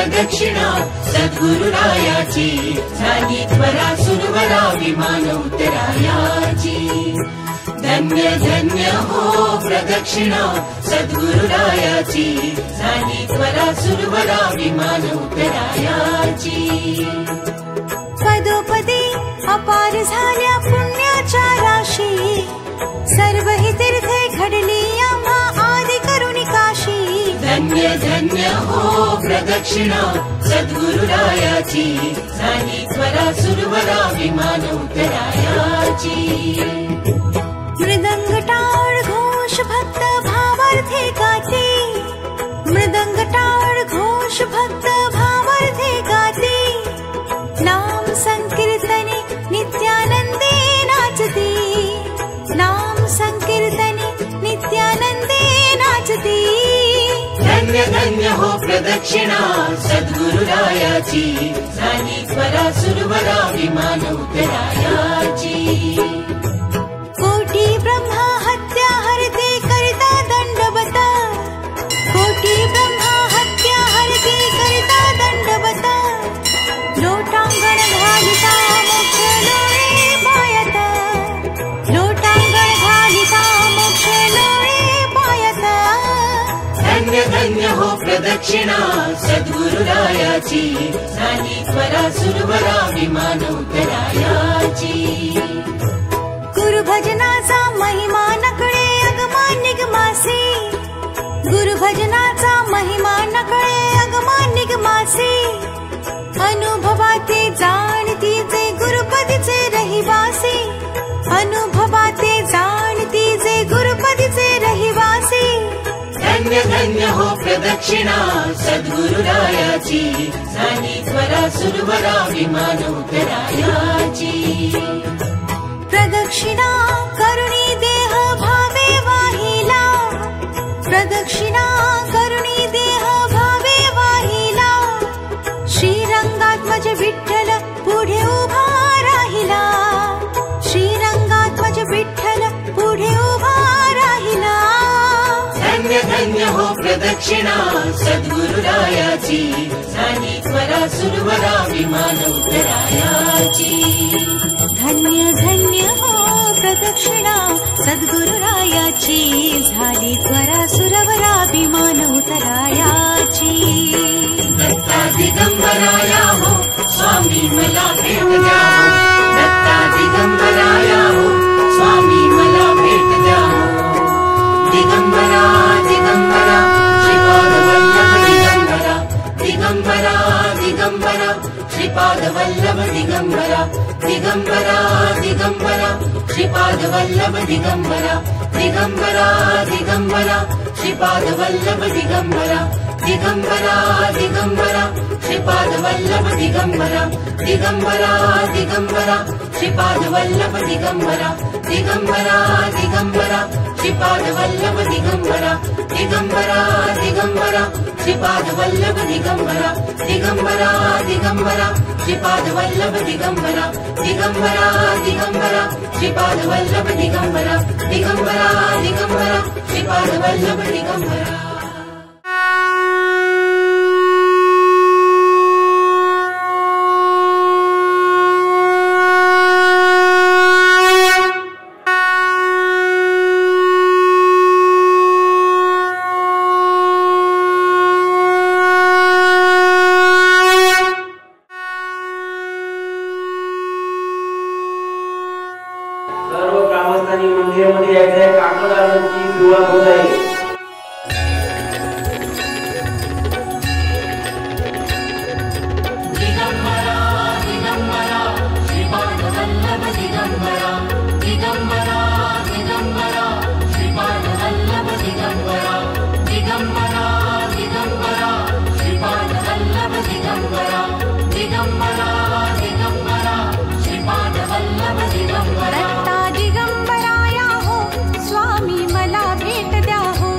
प्रदक्षिणा सद्गुरुरायाची झाली त्वरा सुरवरा विमान उतरायाची धन्य धन्य हो प्रदक्षिणा सद्गुरुरायाची झाली त्वरा सुरवरा विमान उतरायाची पदोपदी अपार झाल्या पुण्याच्या राशी सर्व ही तीर्थे घडली आम्हा आदि करुणी काशी धन्य धन्य हो प्रदक्षिणा सद्गुरुरायाची झाली त्वरा सुरवरा विमान उतरायाची मृदंग टाळ घोष भक्त भावार्थे गाते मृदंग टाळ घोष भक्त भावार्थे गाते नाम संकीर्तने नित्यानंदे नाचते नाम संकीर्तने नित्यानंदे नाचते धन्य धन्य हो प्रदक्षिणा सद्गुरुरायाची झाली त्वरा सुरवरा विमान उतरायाची कोटी ब्रह्मा हत्या हरते करता दंडवत कोटी ब्रह्मा हत्या हरते करता दंडवत लोटांगण घालिता मोक्ष लोळे पायत लोटांगण घालिता मोक्ष लोळे पायत धन्य धन्य हो प्रदक्षिणा सद्गुरुरायाची झाली त्वरा सुरवरा विमान उतरायाची गुरुभजनाचा महिमा नकळे अगमा निगमासे गुरुभजनाचा महिमा नकळे अगमा निगमासे अनुभवाते जाणती जे गुरुपदीचे रहिवासी अनुभवाते जाणती जे गुरुपदीचे रहिवासी धन्य धन्य हो प्रदक्षिणा सद्गुरुरायाची झाली त्वरा सुरवरा विमान उतरायाची प्रदक्षिणा करुणी देह भावे वाहिला प्रदक्षिणा करुणी देह भावे वाहिला श्रीरंगात्मज विठ्ठल पुढे उभा राहिला श्रीरंगात्मज विठ्ठल पुढे उभा राहिला धन्य धन्य हो प्रदक्षिणा सद्गुरुरायाची झाली त्वरा सुरवरा विमान उतरायाची धन्य धन्य हो प्रदक्षिणा सद्गुरुरायाची झाली त्वरा सुरवरा विमान उतरायाची दत्ता दिगंबराया हो स्वामी मला भेट द्या दत्ता दिगंबराया हो स्वामी मला भेट द्या दिगंबरा दिगंबरा श्रीपाद वल्लभ दिगंबरा दिगंबरा दिगंबरा श्रीपाद वल्लभ दिगंबरा दिगंबरा दिगंबरा श्रीपाद वल्लभ दिगंबरा दिगंबरा दिगंबरा श्रीपाद वल्लभ दिगंबरा दिगंबरा दिगंबरा श्रीपाद वल्लभ दिगंबरा दिगंबरा दिगंबरा श्रीपाद वल्लभ दिगंबरा दिगंबरा दिगंबरा श्रीपाद वल्लभ दिगंबरा दिगंबरा दिगंबरा श्रीपाद वल्लभ दिगंबरा दिगंबरा दिगंबरा श्रीपाद वल्लभ दिगंबरा दिगंबरा दिगंबरा श्रीपाद वल्लभ दिगंबरा दिगंबरा दिगंबरा श्रीपाद वल्लभ दिगंबरा सर्व ग्रामस्थांनी मंदिरामध्ये यायचे काकडाची सुरुवात होत आहे दिगंबरा दिगंबरा श्रीपाद वल्लभ दिगंबरा दिगंबरा दिगंबरा श्रीपाद वल्लभ दिगंबरा दिगंबरा दिगंबरा श्रीपाद वल्लभ दिगंबरा दिगंबरा दिगंबरा श्रीपाद वल्लभ दिगंबरा दत्ता दिगंबराया हो स्वामी मला भेट द्या हो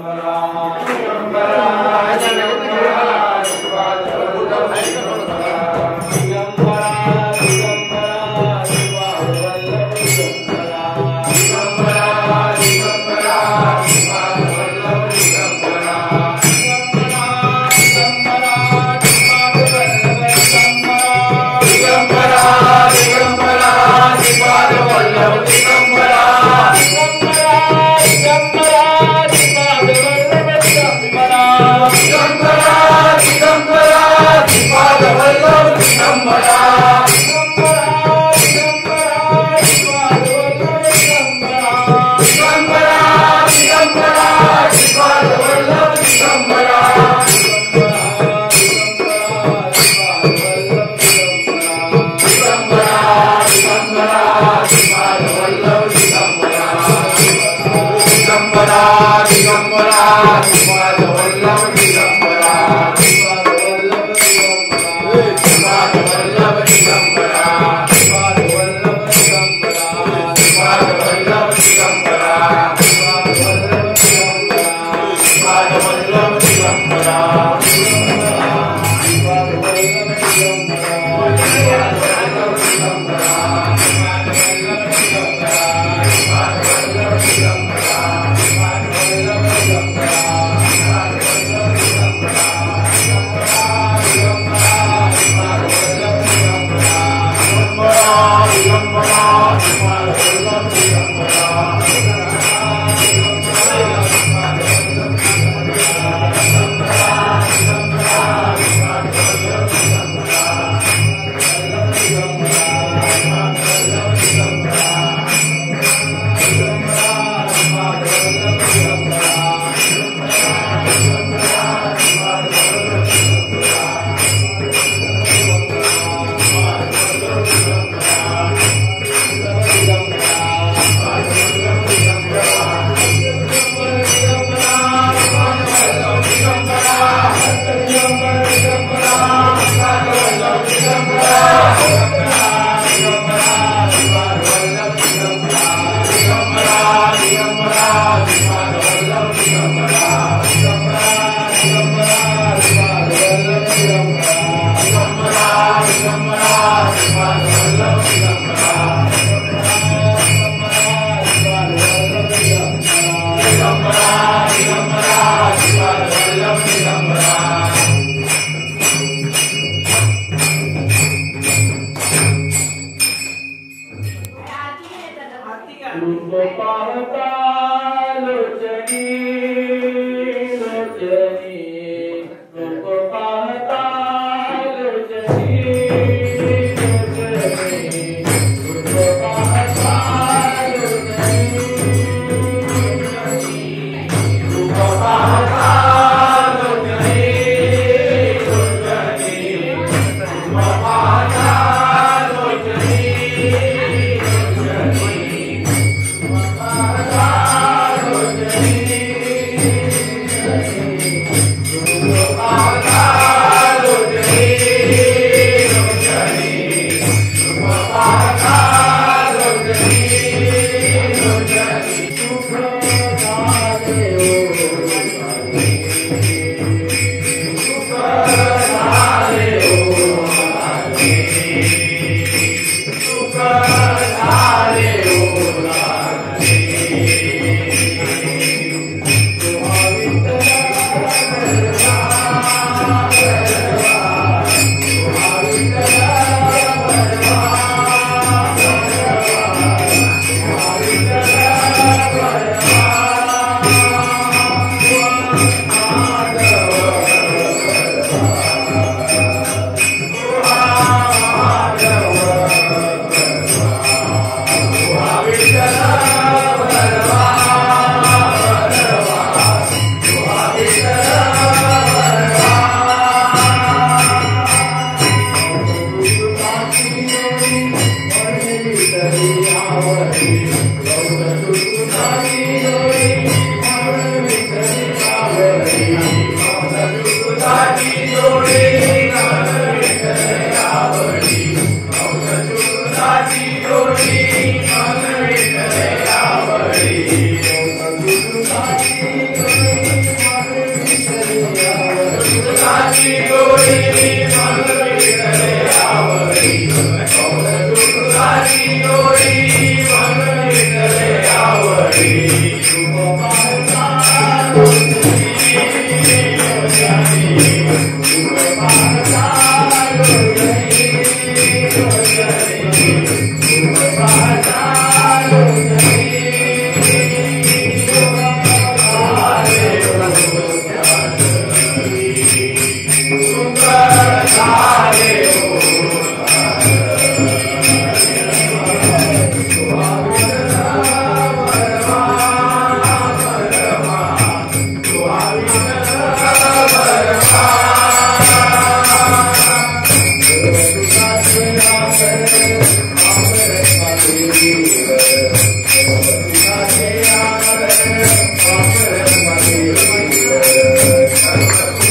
Digambar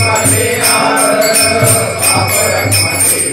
पापे आवर पाप रखमते